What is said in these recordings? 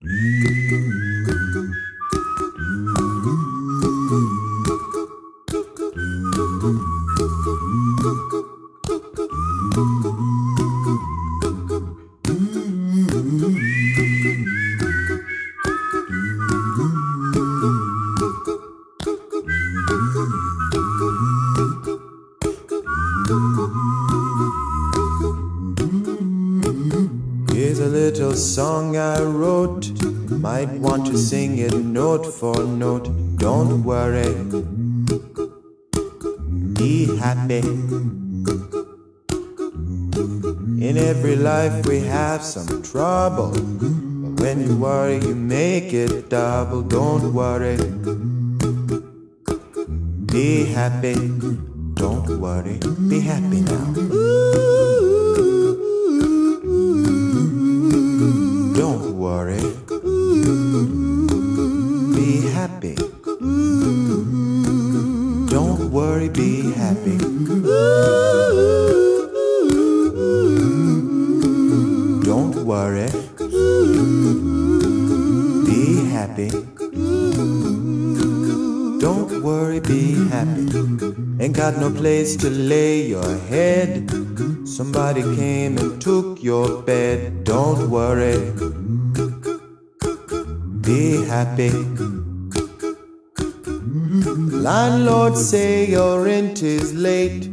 Here's a little song I wrote. Might want to sing it note for note. Don't worry, be happy. In every life we have some trouble, but when you worry you make it double. Don't worry, be happy. Don't worry, be happy now. Don't worry, be happy. Don't worry, be happy. Don't worry, be happy. Don't worry, be happy. Ain't got no place to lay your head. Somebody came and took your bed. Don't worry, be happy. Landlord say your rent is late.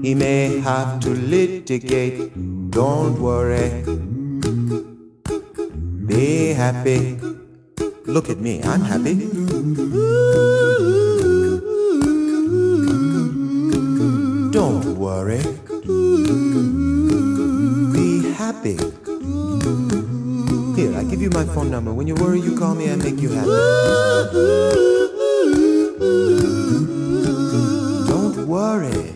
He may have to litigate. Don't worry, be happy. Look at me, I'm happy. Don't worry, be happy. Here, I give you my phone number. When you worry, you call me, I make you happy. Don't worry,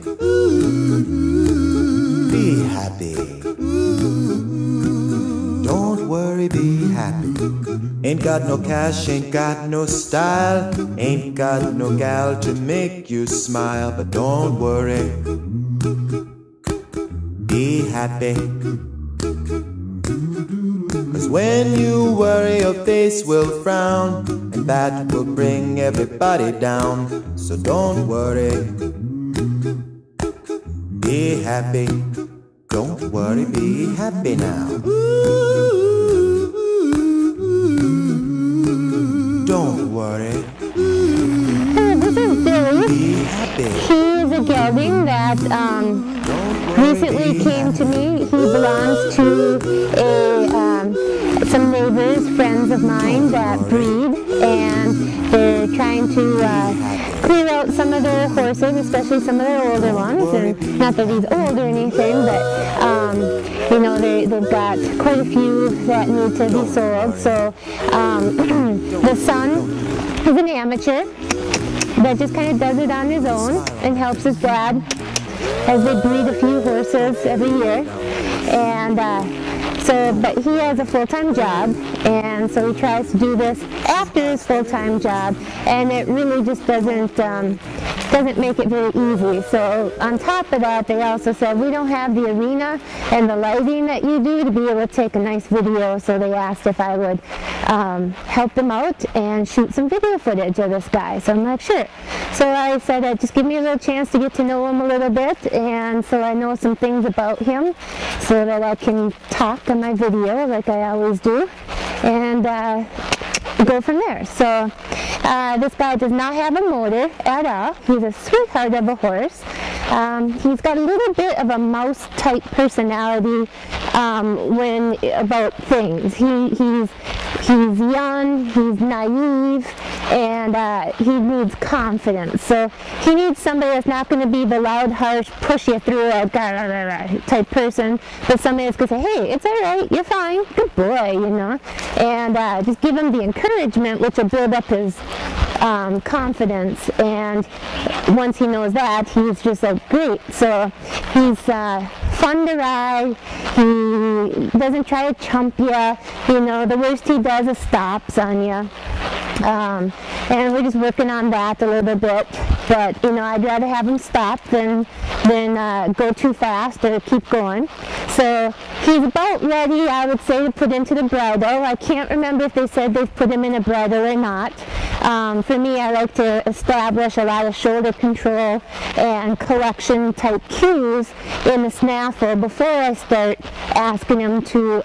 be happy. Don't worry, be happy. Ain't got no cash, ain't got no style, ain't got no gal to make you smile. But don't worry, be happy. 'Cause when you worry your face will frown, and that will bring everybody down. So don't worry, be happy. Don't worry, be happy now. Don't worry, This is Billy. be happy. He is a gelding that recently came to me. He belongs to some neighbors, friends of mine that breed, and they're trying to clear out some of their horses, especially some of their older ones. And not that he's old or anything, but you know, they've got quite a few that need to be sold. So the son is an amateur that just kind of does it on his own and helps his dad as they breed a few horses every year. And but he has a full-time job, and so he tries to do this after his full-time job, and it really just doesn't make it very easy. So on top of that, they also said we don't have the arena and the lighting that you do to be able to take a nice video, so they asked if I would help them out and shoot some video footage of this guy. So I'm like, sure. So I said, just give me a little chance to get to know him a little bit, and so I know some things about him so that I can talk on my video like I always do, and go from there. So this guy does not have a motor at all. He's a sweetheart of a horse. He's got a little bit of a mouse type personality when about things. He's young, he's naive, and he needs confidence. So he needs somebody that's not going to be the loud, harsh, push you through a type person, but somebody that's going to say, hey, it's all right, you're fine, good boy, you know, and just give him the encouragement, which will build up his confidence. And once he knows that, he's just like great. So he's fun to ride. He doesn't try to chump you. You know, the worst he does is stops on you. And we're just working on that a little bit. But you know, I'd rather have him stop than go too fast or keep going. So he's about ready, I would say, to put into the bridle. I can't remember if they said they've put him in a bridle or not. For me, I like to establish a lot of shoulder control and collection type cues in the snaffle before I start asking him to,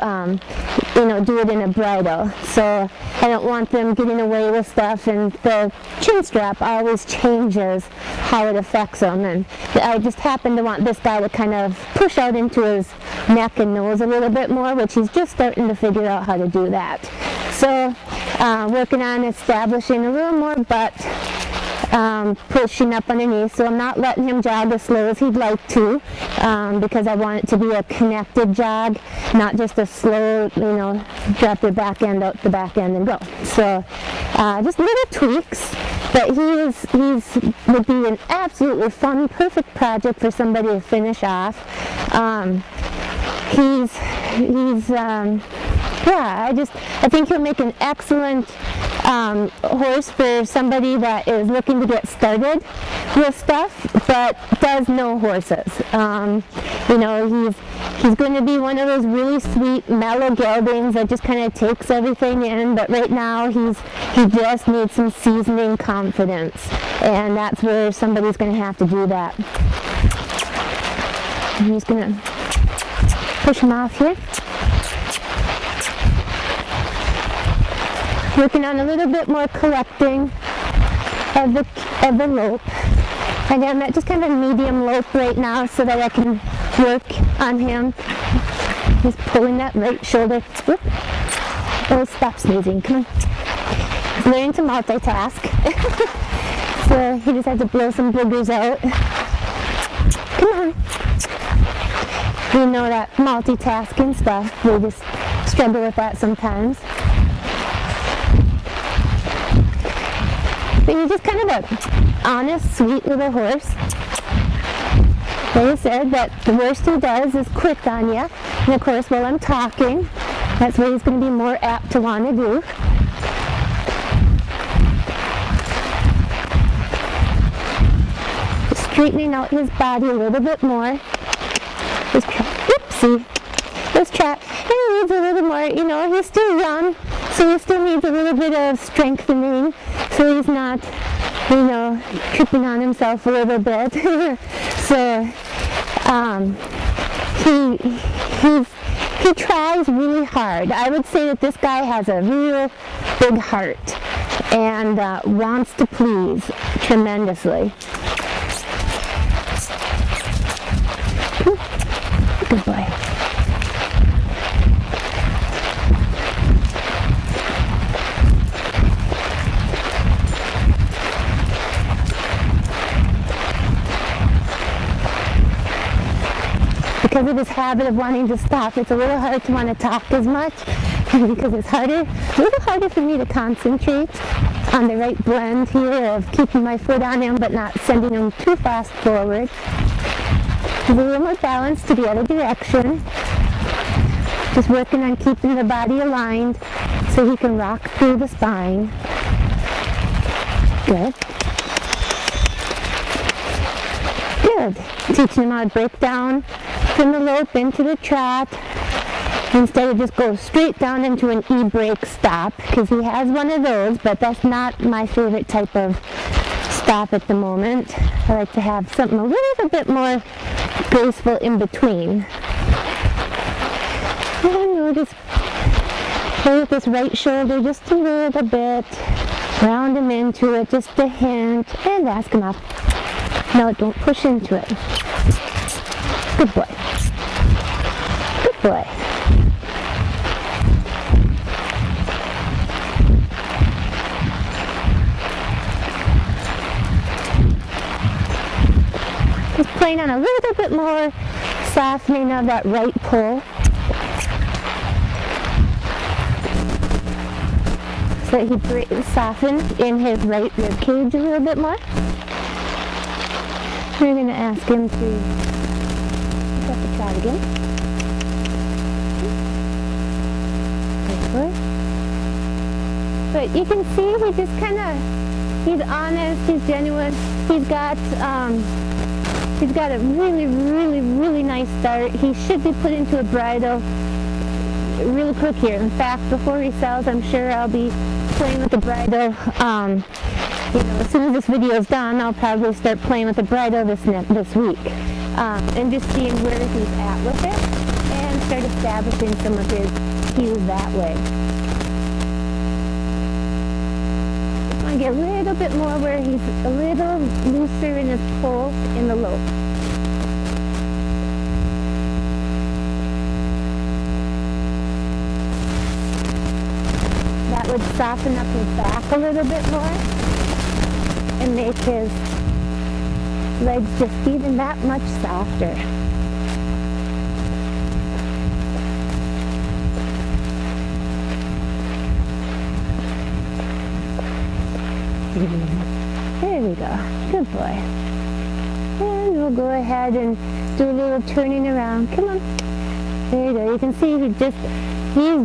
do it in a bridle. So I don't want them getting away with stuff, and the chin strap always changes how it affects them. And I just happen to want this guy to kind of push out into his neck and nose a little bit more, which he's just starting to figure out how to do that. So working on establishing a little more butt, pushing up underneath, so I'm not letting him jog as slow as he'd like to, because I want it to be a connected jog, not just a slow, drop your back end out the back end and go. So just little tweaks, but would be an absolutely fun, perfect project for somebody to finish off. I think he'll make an excellent horse for somebody that is looking to get started with stuff, but does know horses. He's going to be one of those really sweet, mellow geldings that just kind of takes everything in, but right now he just needs some seasoning confidence, and that's where somebody's going to have to do that. I'm just going to push him off here. Working on a little bit more collecting of the lope. And I'm at just kind of a medium lope right now so that I can work on him. Just pulling that right shoulder. Whoop. Oh, stop sneezing. Come on. He's learning to multitask. So he just has to blow some boogers out. Come on. You know that multitasking stuff. We just struggle with that sometimes. But he's just kind of an honest, sweet little horse. Like I said, that the worst he does is quit on you. And of course, while I'm talking, that's what he's going to be more apt to want to do. Just straightening out his body a little bit more. Oopsie. Let's try. He needs a little more, he's still young, so he still needs a little bit of strengthening, so he's not, tripping on himself a little bit. So, he tries really hard. I would say that this guy has a real big heart and wants to please tremendously. Good boy. Because of his habit of wanting to stop, it's a little hard to want to talk as much, because it's a little harder for me to concentrate on the right blend here of keeping my foot on him but not sending him too fast forward. He's a little more balanced to the other direction. Just working on keeping the body aligned so he can rock through the spine. Good. Good. Teaching him how to break down from the lope into the trot instead of just go straight down into an e-brake stop, because he has one of those, but that's not my favorite type of stop at the moment. I like to have something a little bit more graceful in between. And just play with this right shoulder just a little bit, round him into it just a hint, and ask him up. No, don't push into it. Good boy. Good boy. Just playing on a little bit more softening of that right pull, so that he soften in his right rib cage a little bit more. We're going to ask him to pick up the trot again. Good boy. But you can see he just kind of, he's honest, he's genuine. He's got He's got a really, really, really nice start. He should be put into a bridle really quick here. In fact, before he sells, I'm sure I'll be playing with the bridle. You know, as soon as this video is done, I'll probably start playing with the bridle this week. And just seeing where he's at with it, and start establishing some of his cues that way. Just want to get a little bit more where he's a little looser in his pull in the lope. That would soften up his back a little bit more and make his legs just even that much softer. There we go. Good boy. And we'll go ahead and do a little turning around. Come on. There you go. You can see he's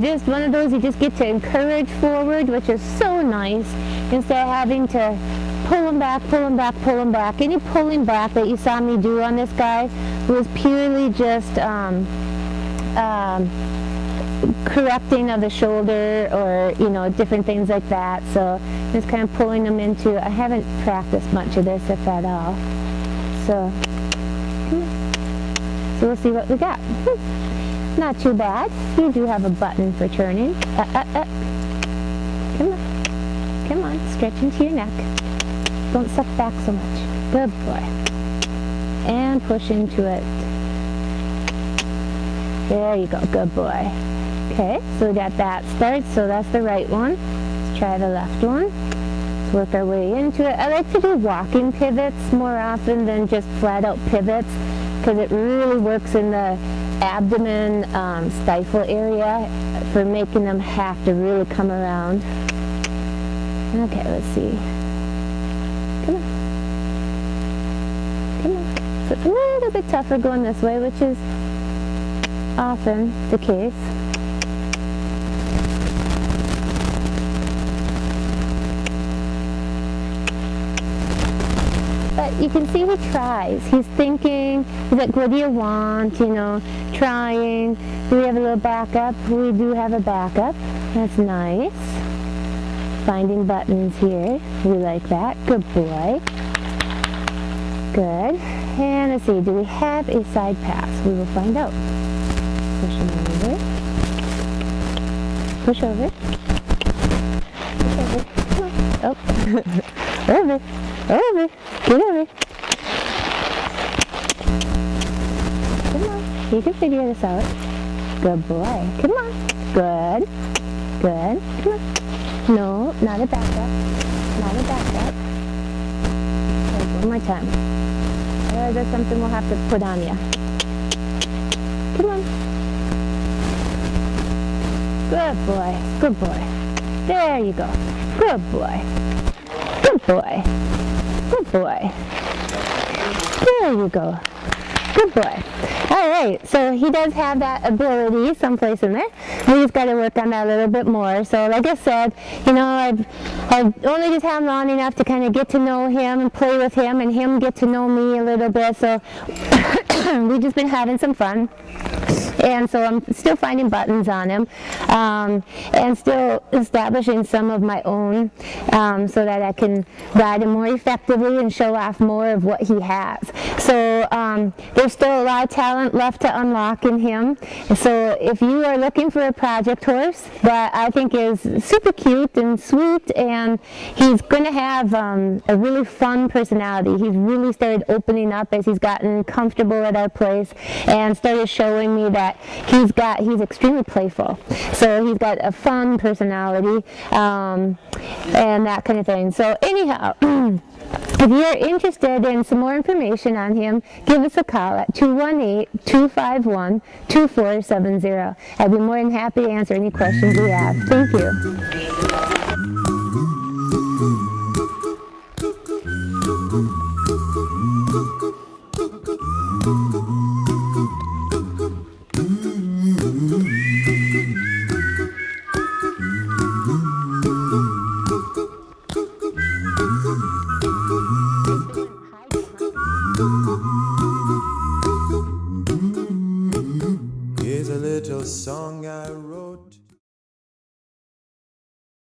just one of those you just get to encourage forward, which is so nice, instead of having to pull him back, pull him back, pull him back. Any pulling back that you saw me do on this guy was purely just correcting of the shoulder, or, you know, different things like that. So just kind of pulling them into, I haven't practiced much of this, if at all. So we'll see what we got. Not too bad. You do have a button for turning. Come on. Come on. Stretch into your neck. Don't suck back so much. Good boy. And push into it. There you go. Good boy. Okay, so we got that start. So that's the right one. Let's try the left one. Let's work our way into it. I like to do walking pivots more often than just flat out pivots, because it really works in the abdomen stifle area for making them have to really come around. Okay, let's see. Come on. Come on. So it's a little bit tougher going this way, which is often the case. But you can see he tries. He's thinking, he's like, what do you want, you know, trying. Do we have a little backup? We do have a backup. That's nice. Finding buttons here. We like that. Good boy. Good. And let's see, do we have a side pass? We will find out. Push him over. Push over. Push over. Come on. Oh. Over. Over. Get over. Come on. You can figure this out. Good boy. Come on. Good. Good. Come on. No, not a backup. Not a backup. Okay, one more time. There's something we'll have to put on you. Come on. Good boy. Good boy. There you go. Good boy. Good boy. Good boy. There you go. Good boy. All right, so he does have that ability someplace in there. We just got to work on that a little bit more. So like I said, you know, I've only just had him long enough to kind of get to know him and play with him, and him get to know me a little bit. So we've just been having some fun. And so I'm still finding buttons on him, and still establishing some of my own, so that I can ride him more effectively and show off more of what he has. So there's still a lot of talent left to unlock in him. So if you are looking for a project horse that I think is super cute and sweet, and he's going to have a really fun personality. He's really started opening up as he's gotten comfortable at our place, and started showing me that he's extremely playful. So he's got a fun personality, and that kind of thing. So anyhow, if you're interested in some more information on him, give us a call at 218-251-2470. I'd be more than happy to answer any questions you have. Thank you.